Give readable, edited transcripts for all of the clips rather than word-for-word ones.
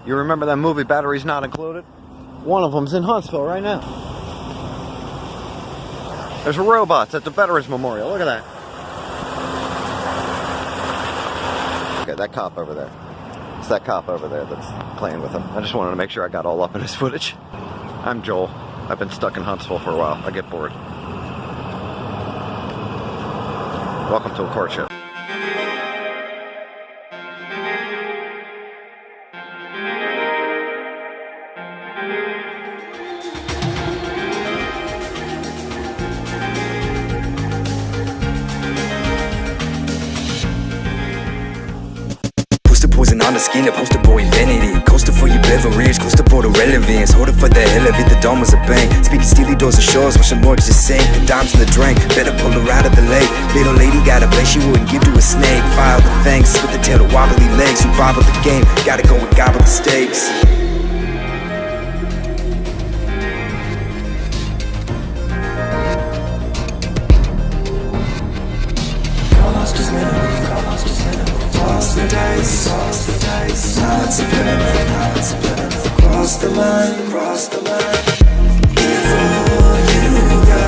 You remember that movie, Batteries Not Included? One of them's in Huntsville right now. There's robots at the Veterans Memorial. Look at that. Okay, that cop over there. It's that cop over there that's playing with him. I just wanted to make sure I got all up in his footage. I'm Joel. I've been stuck in Huntsville for a while. I get bored. Welcome to a courtship. Poison on the skin, the poster boy invented it. Coaster for your beverages, coaster for the relevance. Hold it for the hell of it, the dome was a bang. Speaking steely doors of shores, watching mortgage just sank. The dimes in the drain, better pull her out of the lake. Little lady got a place she wouldn't give to a snake. File the thanks with the tail of wobbly legs. Who bobbled the game, gotta go and gobble the stakes. Toss the dice, now it's a penalty, cross the line, before you go,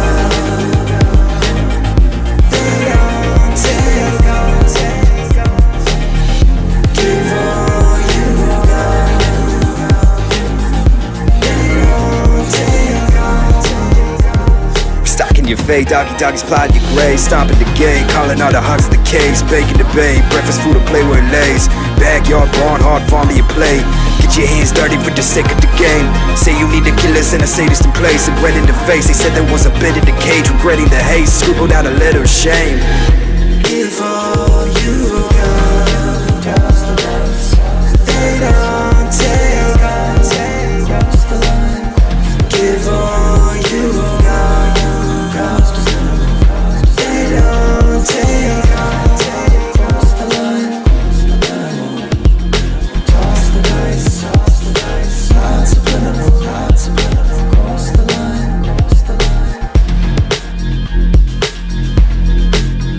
they don't take off, before you go, they don't take off. Stocking your fade, doggies plotting your grave, stomping the gate, calling all the hogs of the caves, baking the bay, breakfast food to play where it lays. Backyard, barn, hard farm to your plate. Get your hands dirty for the sake of the game. Say you need to kill us and a sadist in place. And red in the face, they said there was a bit in the cage. Regretting the haste, scribbled out a letter of shame. Before you go, they don't take cross the line. Before you go, they don't take cross the line. Toss the dice, not subliminal, cross the line, cross the line,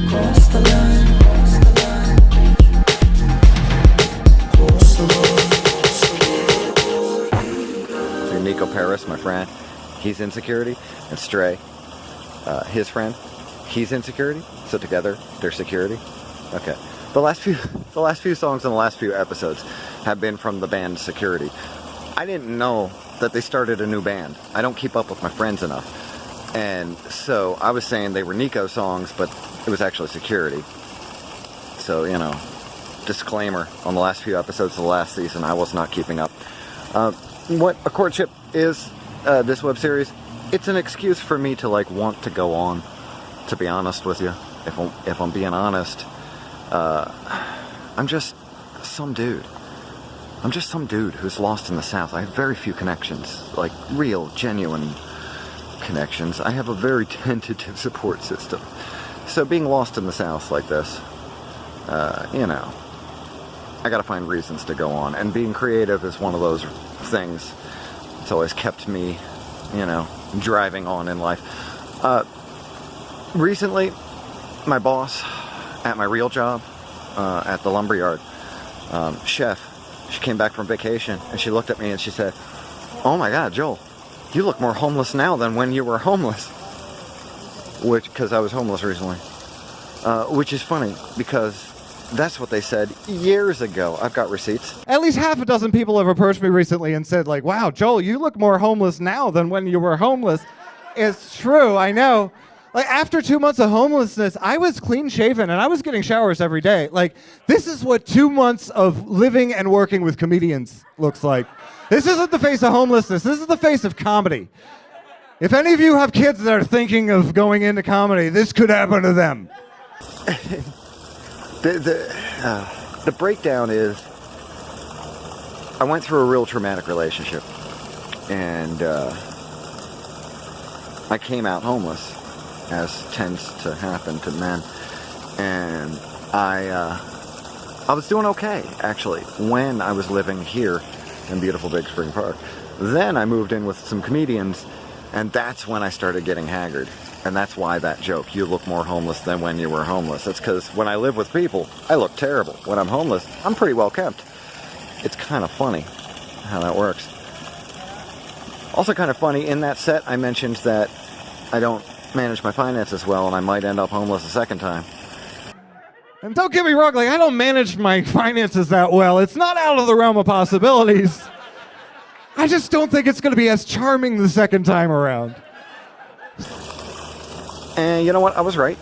cross the line, cross the line. See Nico Paris, my friend, he's insecurity, and Stray, his friend, he's insecurity. So together, they're security. Okay. The last few songs in the last few episodes have been from the band Security. I didn't know that they started a new band. I don't keep up with my friends enough. And so I was saying they were Nico songs, but it was actually Security. So, you know, disclaimer, on the last few episodes of the last season, I was not keeping up. What a courtship is, this web series, it's an excuse for me to like want to go on, to be honest with you. If I'm being honest, I'm just some dude. I'm just some dude who's lost in the South. I have very few connections, like real, genuine connections. I have a very tentative support system. So being lost in the South like this, you know, I gotta find reasons to go on. And being creative is one of those things. It's always kept me, you know, driving on in life. Recently, my boss at my real job, at the lumberyard, chef, she came back from vacation and she looked at me and she said, "Oh my God, Joel, you look more homeless now than when you were homeless." Because I was homeless recently. Which is funny because that's what they said years ago. I've got receipts. At least half a dozen people have approached me recently and said, like, "Wow, Joel, you look more homeless now than when you were homeless." It's true, I know. Like, after 2 months of homelessness, I was clean shaven and I was getting showers every day. Like, this is what 2 months of living and working with comedians looks like. This isn't the face of homelessness. This is the face of comedy. If any of you have kids that are thinking of going into comedy, this could happen to them. The breakdown is, I went through a real traumatic relationship, and I came out homeless, as tends to happen to men, and I was doing okay, actually, when I was living here in beautiful Big Spring Park. Then I moved in with some comedians, and that's when I started getting haggard. And that's why that joke, you look more homeless than when you were homeless. That's because when I live with people, I look terrible. When I'm homeless, I'm pretty well kept. It's kind of funny. how that works. Also kind of funny, in that set I mentioned that I don't manage my finances well and I might end up homeless a second time. And don't get me wrong, like, I don't manage my finances that well. It's not out of the realm of possibilities. I just don't think it's going to be as charming the second time around. And you know what? I was right.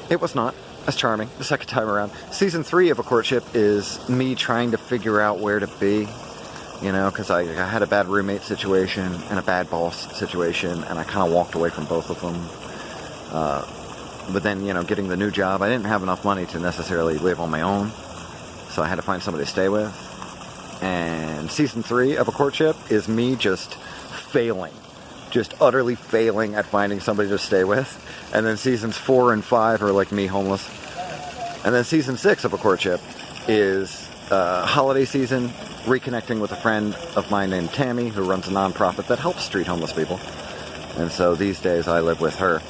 It was not as charming the second time around. Season 3 of A Courtship is me trying to figure out where to be. You know, because I had a bad roommate situation and a bad boss situation, and I kind of walked away from both of them. But then, you know, getting the new job, I didn't have enough money to necessarily live on my own, so I had to find somebody to stay with. And Season 3 of A Courtship is me just failing. Just utterly failing at finding somebody to stay with. And then Seasons 4 and 5 are like me homeless. And then Season 6 of A Courtship is holiday season, reconnecting with a friend of mine named Tammy, who runs a nonprofit that helps street homeless people. And so these days I live with her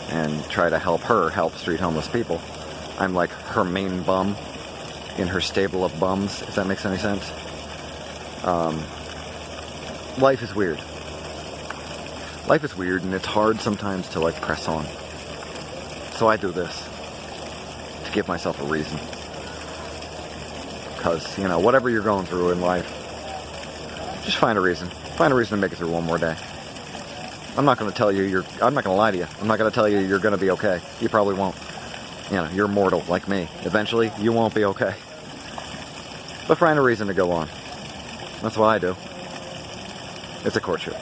and try to help her help street homeless people. I'm like her main bum in her stable of bums, if that makes any sense. Life is weird. Life is weird, and it's hard sometimes to, like, press on. So I do this to give myself a reason. Because, you know, whatever you're going through in life, just find a reason. Find a reason to make it through one more day. I'm not going to tell you I'm not going to lie to you. I'm not going to tell you you're going to be okay. You probably won't. You know, you're mortal like me. Eventually, you won't be okay. But find a reason to go on. That's what I do. It's a courtship.